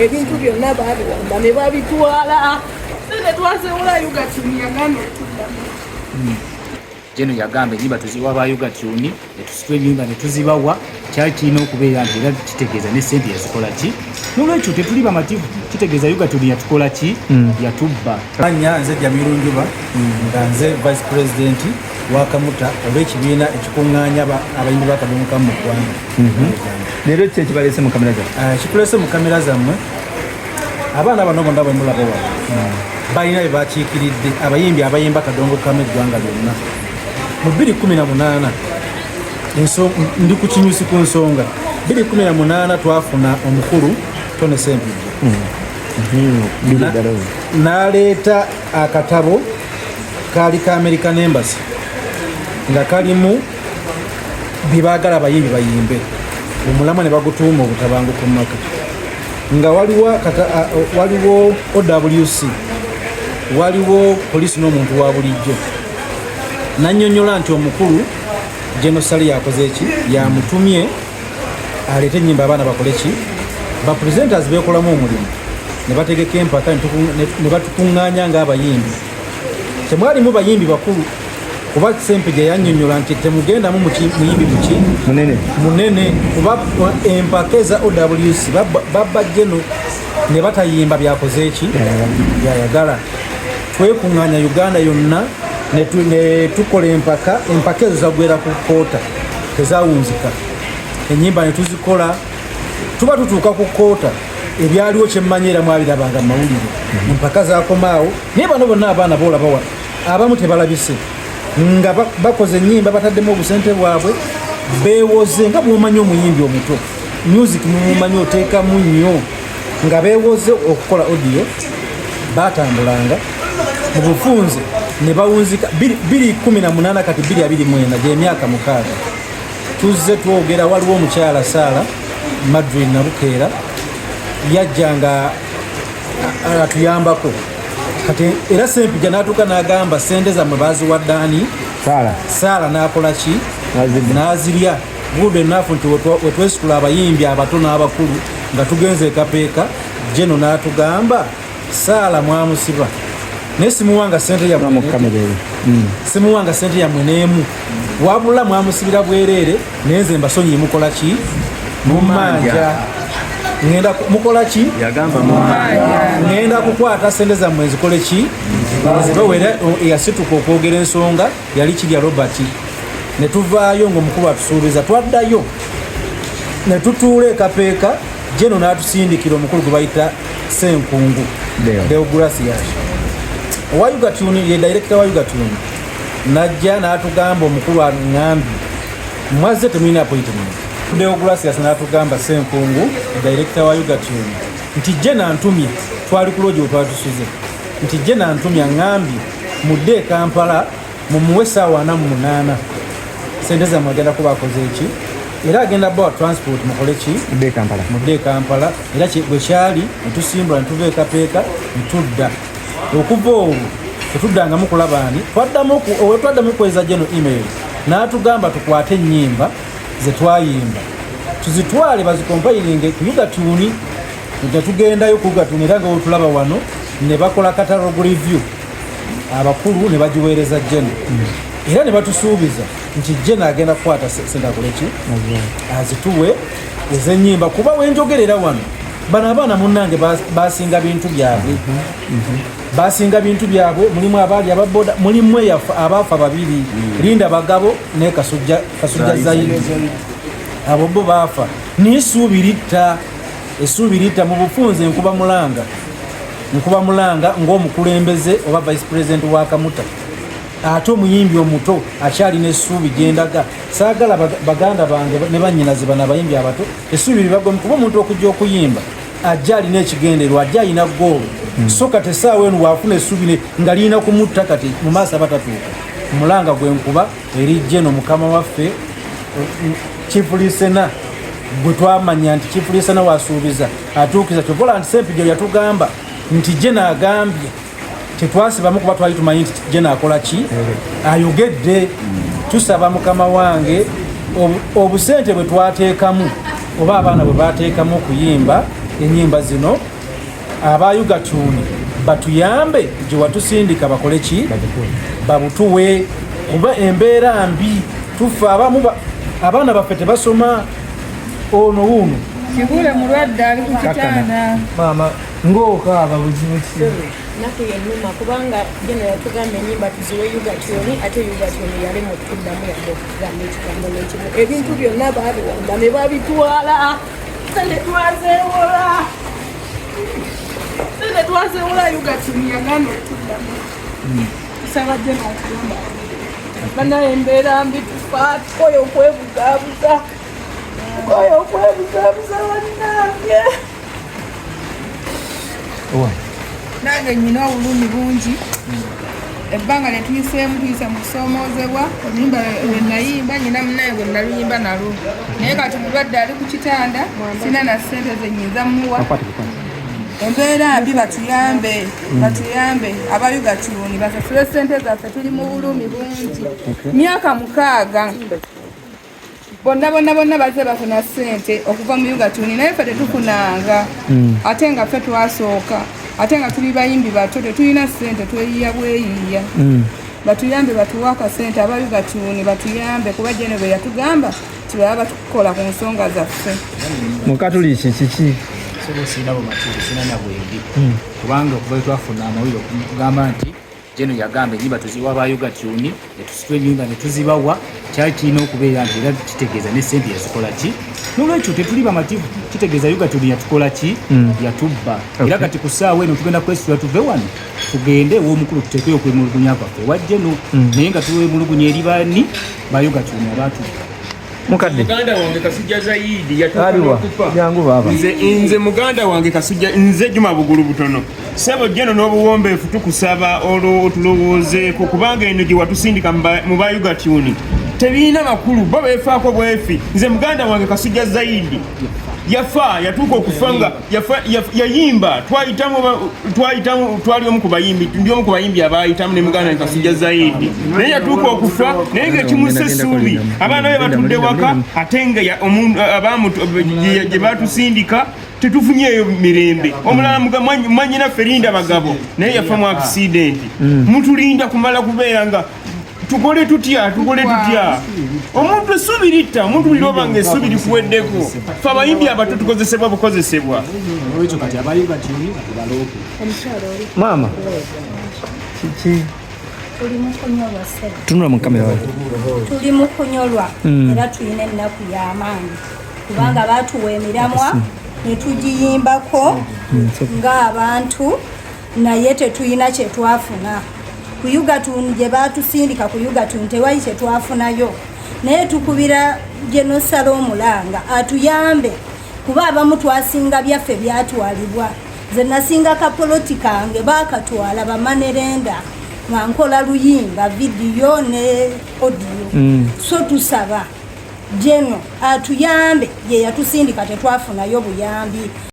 ebintu byonna babiwamba ne babitwala ne twasewola yugatuni yagamba otuddamu jeno yagamba enyimba tuziwa ba yugatuni netusitwa enyimba netuzibawa kyali kirina okubeera nti era kitegeeza ne sente yazikola ki nolwekyo tetuli bamativu kitegeeza yugatuni yatukola ki yatubba anya nze Jamiru Njuba nga nze vice president wa Kamuta olw'ekibiina ekikuŋŋaanya abayimbi ba Kadongonkamu mu ggwanga. Leero ki ekibaleese mu kamera zammwe? Ekituleese mu kamera zammwe abaana bano bonna bwe mulaba wano balina bye bakiikiridde abayimbi abayimba Kadongonkamu eggwanga lyonna mu 2018 ndi ku kinyusi ku nsonga 2018 twafuna omukulu Tone Sempijja n'aleeta akatabo kaali ka American Embassy nga kalimu byebaagala abayimbi bayimbe omulamwa ne bagutuuma obutabanguko mu maka nga waliwo OWC waliwo poliisi n'omuntu wa bulijjo nannyonnyola nti omukulu General Saleh yakoze eki yamutumye aleete ennyimba abaana bakole ki bapresenters beekolamu omulimu ne bategeka empaka ne batukuŋŋaanya ng'abayimbi temwalimu bayimbi bakulu kuba Sempijja yannyonnyola nti temugendamu muyimbi muki munene kuba empaka eza OWC babba Jeno ne batayimba byakoze eki byayagala twekuŋŋaanya Uganda yonna ne tukola empaka ezo zagwera ku koota tezawunzika ennyimba ne tuzikola tuba tutuuka ku koota ebyaliwo kyemmanyira mwabirabanga mu mawulire empaka zakomaawo naye bano bonna abaana boolabawa abamu tebalabise nga bakoze ennyimba bataddemu obusente bwabwe beewoze nga bw'omanyi omuyimbi omuto music mumumanyi oteekamu nnyo nga beewoze okukola audio batambulanga mu bufunze ne bawunzika 2018 kati 2024 gy'emyaka 6 tuzze twogera waliwo omukyala Sala Madrid Nabukeera yajjanga atuyambako kati era Sempijja n'atuuka n'agamba sente zammwe baziwadde ani Sala n'akola ki n'azirya budde naafu nti wetwesitula abayimbi abato n'abakulu nga tugenze ekapeeka Jeno n'atugamba Sala mwamusiba naye simuwanga sente yammwe simuwanga sente yammwe n'emu wabula mwamusibira bwereere naye nze mbasonyi mukola ki mumanja ngenda mukola ki yagamba mumanja ngenda kukwata sente zammwe zikole ki zibawera yasituka okwogera ensonga yali kirya Robert ne tuvaayo ng'omukulu atusuubiza twaddayo ne tutuula ekapeeka Jeno n'atusindikira omukulu gwe bayita Senkungu Deogratias owa Yugatuni ye director wa Yugatuni najja n'atugamba omukulu aŋŋambi mwazze temulina appointment Deogratias n'atugamba Senkungu director wa Yugatuni nti Jeno antumye twali ku loogi wetwatusuze nti Jeno antumye aŋŋambi mudde e Kampala mumuwe essaawa 48 sente zammwe agenda kuba akoze eki era agenda bawa transport mukole ki mudde e Kampala era bwe kyali ne tusimbula ne tuva ekapeeka ne tudda okuva olwo tetuddangamu kulabaani twaddamu kweza Jeno email n'atugamba tukwate ennyimba ze twayimba tuzitwale bazikompayiringe ku Yugatuni ne tugendayo ku Yugatuni era nga wetulaba wano ne bakola catalog review abakulu ne bagiweereza Jeno era ne batusuubiza nti Jeno agenda kukwata sente akole ki azituwe ez'ennyimba kuba wenjogerera wano bano abaana munnange basinga bintu byabwe basinga bintu byabwe mulimu abaali ababoda mulimu abaafa babiri Linda Bagabo ne Kasujja Zaire abo bo baafa n'essuubiritta mu bufunze nkuba mulanga ng'omukulembeze oba vice president wa Kamuta ate omuyimbi omuto akyalina essuubi gyendaga saagala baganda bange ne bannyinazi bano abayimbi abato essuubi libagwamu kuba omuntu okujja okuyimba ajja alina ekigenderwa ajja alina goolo so kati essaawa eno waafuna essuubi nga lirina kumutta kati mu maaso abatatuuka mulanga gwe nkuba eri Jeno mukama waffe Chifulisena gwe twamanya nti Chifulisena wasuubiza atuukiza kyovola nti Sempijja yatugamba nti Jeno agambye tetwasibamu kuba twali tumanyi nti Jeno akola ki ayogedde tusaba mukama wange obusente bwe twateekamu oba abaana bwe bateekamu okuyimba enyimba zino aba Yugatuni batuyambe gye watusindika bakole ki babutuwe kuba embeera mbi tufa abaana baffe tebasoma ono wuno kibule mulwadde ali ku kitanda maama ng'okaaba buzibu ki naku yennyuma kubanga geno yatugamba ennyimba tuziwe Yugatuni ate Yugatuni yali mu tuddamu yadde okugamba ekigambo n'ekimu ebintu byonna babiwamba ne babitwala netwazewola Yugatuni yagana okuddamu kusaba geno okugamba banaye embeera mbi tufa tukoye okwebuzaabuza wannange nange nyina obulumi bungi ebbanga lyetuyiseemu tuyise mu kusomoozebwa oluyimba lwenayimba nyina munaye gwe naluyimba nalwo naye kati mulwadde ali ku kitanda sina na ssente zenyinza muwa embeera mbi batuyambe aba Yugatuni basasule ssente zaffe tuli mu bulumi bungi myaka 6 bonna baze bafuna ssente okuva mu Yugatuni naye ffe tetufunanga ate nga ffe twasooka ate nga tuli bayimbi bato tetulina ssente tweyiya bweyiya batuyambe batuwe akasente aba Yugatuni batuyambe kuba gene bwe yatugamba tibaba batukola ku nsonga zaffe mukatuliki kiki sina bumativu sina nabwembi kubanga okuva twafuna amawulire okugamba nti geno yagamba enyimba tuziwa aba Yugatuni netusitula enyimba netuzibawa kyali kirina okubeera nti era kitegeeza ne ssente yazikola ki n'olwekyo tetuli bamativu kitegeeza Yugatuni yatukola ki yatubba era kati ku ssaawa eno tugenda kwesitula tuve wano tugende ew'omukulu tuteekeyo okwemulugunya kwaffe wajjeno naye nga tuwemulugunya eri bani ba Yugatuni abaatubba mukadde muganda wange Kasujja Zaidi yatukufa jangu baba nze muganda wange Kasujja nze Juma Bugulu Butono sebo jeno n'obuwombeefu tukusaba otulowoozeeko kubanga eno gye watusindika mu ba Yugatuni tebiina makulu bo beefaako bwefi nze muganda wange Kasujja Zaidi yafa yatuuka okufanga yayimba twali omu ku bayimbi ndi omu ku bayimbi abayitamu ne muganda Kasujja Zaidi naye yatuuka okufa naye ng'ekimussa essuubi abaana be batudde waka ate nga gye batusindika tetufunyeeyo mirembe omulala mwanyina Ferinda Bagabo naye yafa mu akisidenti mutulinda kumala kubeera nga tukole tutya omuntu essuubi litta omuntu liroba nga essuubi likuweddeko fe abayimbi abato tukozesebwa bukozesebwa olwekyo kati aba Yugatuni batubalooke maama kiki tunula mu kamera wayo tuli mu kunyolwa era tulina ennaku y'amaanyi kubanga baatuwa emiramwa ne tugiyimbako ng'abantu naye tetulina kye twafuna ku Yugatuni gye baatusindika ku Yugatuni tewali kye twafunayo naye tukubira Genosalo omulanga atuyambe kuba abamu twasinga byaffe byatwalibwa nze nasinga kapoloti kange baakatwala bamanerenda nga nkola luyimba vidiyo ne odiyo so tusaba Geno atuyambe ye yatusindika tetwafunayo buyambi